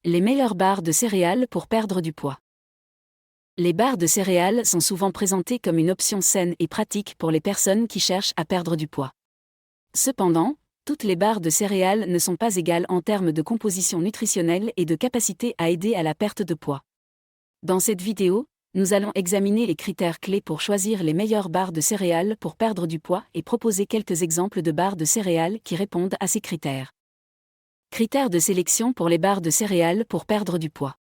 Les meilleures barres de céréales pour perdre du poids. Les barres de céréales sont souvent présentées comme une option saine et pratique pour les personnes qui cherchent à perdre du poids. Cependant, toutes les barres de céréales ne sont pas égales en termes de composition nutritionnelle et de capacité à aider à la perte de poids. Dans cette vidéo, nous allons examiner les critères clés pour choisir les meilleures barres de céréales pour perdre du poids et proposer quelques exemples de barres de céréales qui répondent à ces critères. Critères de sélection pour les barres de céréales pour perdre du poids.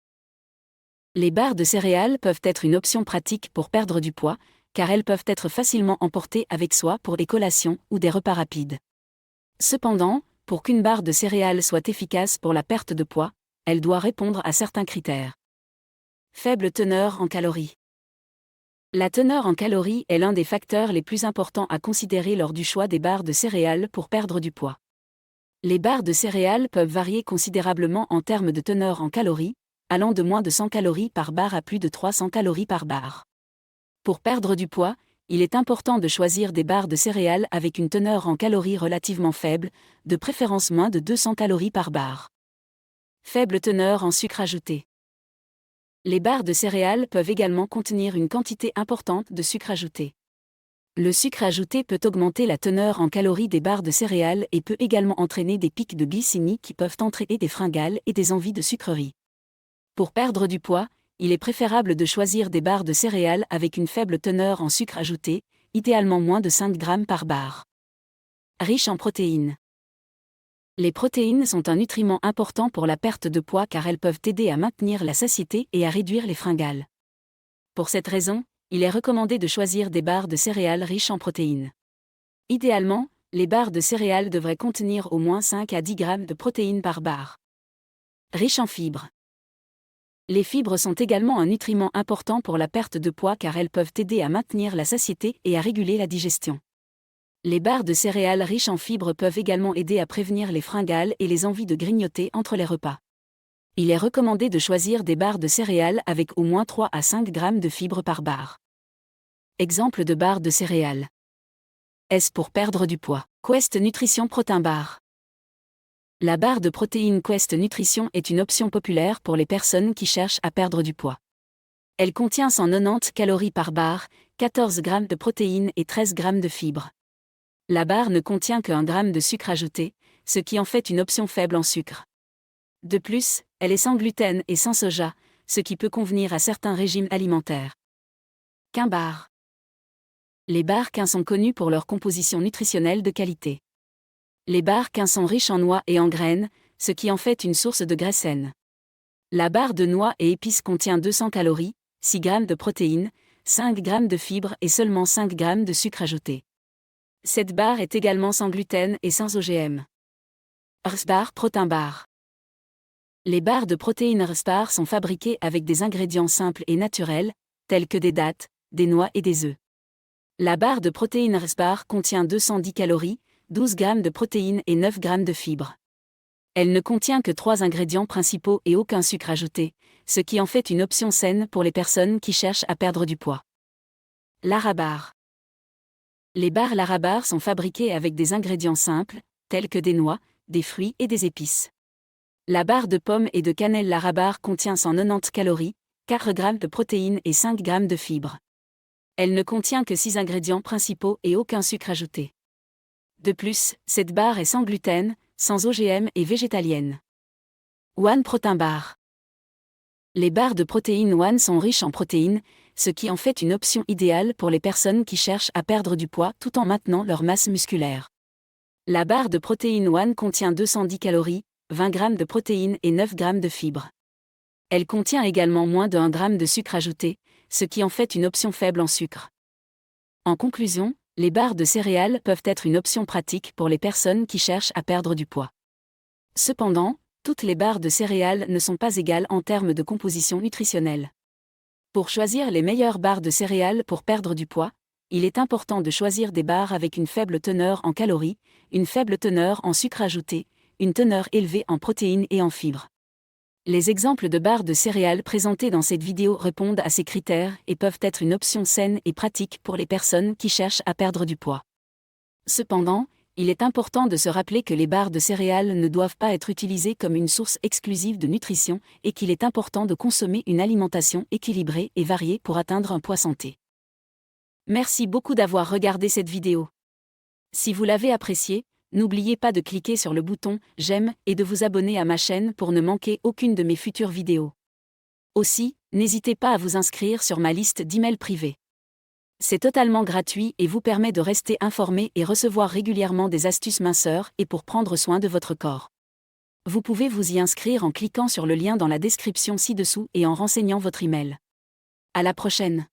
Les barres de céréales peuvent être une option pratique pour perdre du poids, car elles peuvent être facilement emportées avec soi pour des collations ou des repas rapides. Cependant, pour qu'une barre de céréales soit efficace pour la perte de poids, elle doit répondre à certains critères. Faible teneur en calories. La teneur en calories est l'un des facteurs les plus importants à considérer lors du choix des barres de céréales pour perdre du poids. Les barres de céréales peuvent varier considérablement en termes de teneur en calories, allant de moins de 100 calories par barre à plus de 300 calories par barre. Pour perdre du poids, il est important de choisir des barres de céréales avec une teneur en calories relativement faible, de préférence moins de 200 calories par barre. Faible teneur en sucre ajouté. Les barres de céréales peuvent également contenir une quantité importante de sucre ajouté. Le sucre ajouté peut augmenter la teneur en calories des barres de céréales et peut également entraîner des pics de glycémie qui peuvent entraîner des fringales et des envies de sucreries. Pour perdre du poids, il est préférable de choisir des barres de céréales avec une faible teneur en sucre ajouté, idéalement moins de 5 grammes par barre. Riche en protéines. Les protéines sont un nutriment important pour la perte de poids car elles peuvent aider à maintenir la satiété et à réduire les fringales. Pour cette raison, il est recommandé de choisir des barres de céréales riches en protéines. Idéalement, les barres de céréales devraient contenir au moins 5 à 10 grammes de protéines par barre. Riches en fibres. Les fibres sont également un nutriment important pour la perte de poids car elles peuvent aider à maintenir la satiété et à réguler la digestion. Les barres de céréales riches en fibres peuvent également aider à prévenir les fringales et les envies de grignoter entre les repas. Il est recommandé de choisir des barres de céréales avec au moins 3 à 5 grammes de fibres par barre. Exemple de barres de céréales. Est-ce pour perdre du poids? Quest Nutrition Protein Bar. La barre de protéines Quest Nutrition est une option populaire pour les personnes qui cherchent à perdre du poids. Elle contient 190 calories par barre, 14 grammes de protéines et 13 grammes de fibres. La barre ne contient que 1 gramme de sucre ajouté, ce qui en fait une option faible en sucre. De plus, elle est sans gluten et sans soja, ce qui peut convenir à certains régimes alimentaires. Quin bar. Les barres Quin sont connues pour leur composition nutritionnelle de qualité. Les barres Quin sont riches en noix et en graines, ce qui en fait une source de graisse saine. La barre de noix et épices contient 200 calories, 6 grammes de protéines, 5 grammes de fibres et seulement 5 grammes de sucre ajouté. Cette barre est également sans gluten et sans OGM. Earth Bar Protein Bar. Les barres de protéines Earth Bar sont fabriquées avec des ingrédients simples et naturels, tels que des dattes, des noix et des œufs. La barre de protéines Earth Bar contient 210 calories, 12 grammes de protéines et 9 grammes de fibres. Elle ne contient que 3 ingrédients principaux et aucun sucre ajouté, ce qui en fait une option saine pour les personnes qui cherchent à perdre du poids. Larabar. Les barres Larabar sont fabriquées avec des ingrédients simples, tels que des noix, des fruits et des épices. La barre de pommes et de cannelle Larabar contient 190 calories, 4 grammes de protéines et 5 grammes de fibres. Elle ne contient que 6 ingrédients principaux et aucun sucre ajouté. De plus, cette barre est sans gluten, sans OGM et végétalienne. One Protein Bar. Les barres de protéines One sont riches en protéines, ce qui en fait une option idéale pour les personnes qui cherchent à perdre du poids tout en maintenant leur masse musculaire. La barre de protéines One contient 210 calories, 20 grammes de protéines et 9 grammes de fibres. Elle contient également moins de 1 gramme de sucre ajouté, ce qui en fait une option faible en sucre. En conclusion, les barres de céréales peuvent être une option pratique pour les personnes qui cherchent à perdre du poids. Cependant, toutes les barres de céréales ne sont pas égales en termes de composition nutritionnelle. Pour choisir les meilleures barres de céréales pour perdre du poids, il est important de choisir des barres avec une faible teneur en calories, une faible teneur en sucre ajouté, une teneur élevée en protéines et en fibres. Les exemples de barres de céréales présentés dans cette vidéo répondent à ces critères et peuvent être une option saine et pratique pour les personnes qui cherchent à perdre du poids. Cependant, Il est important de se rappeler que les barres de céréales ne doivent pas être utilisées comme une source exclusive de nutrition et qu'il est important de consommer une alimentation équilibrée et variée pour atteindre un poids santé. Merci beaucoup d'avoir regardé cette vidéo. Si vous l'avez appréciée, n'oubliez pas de cliquer sur le bouton « J'aime » et de vous abonner à ma chaîne pour ne manquer aucune de mes futures vidéos. Aussi, n'hésitez pas à vous inscrire sur ma liste d'emails privés. C'est totalement gratuit et vous permet de rester informé et recevoir régulièrement des astuces minceurs et pour prendre soin de votre corps. Vous pouvez vous y inscrire en cliquant sur le lien dans la description ci-dessous et en renseignant votre email. À la prochaine!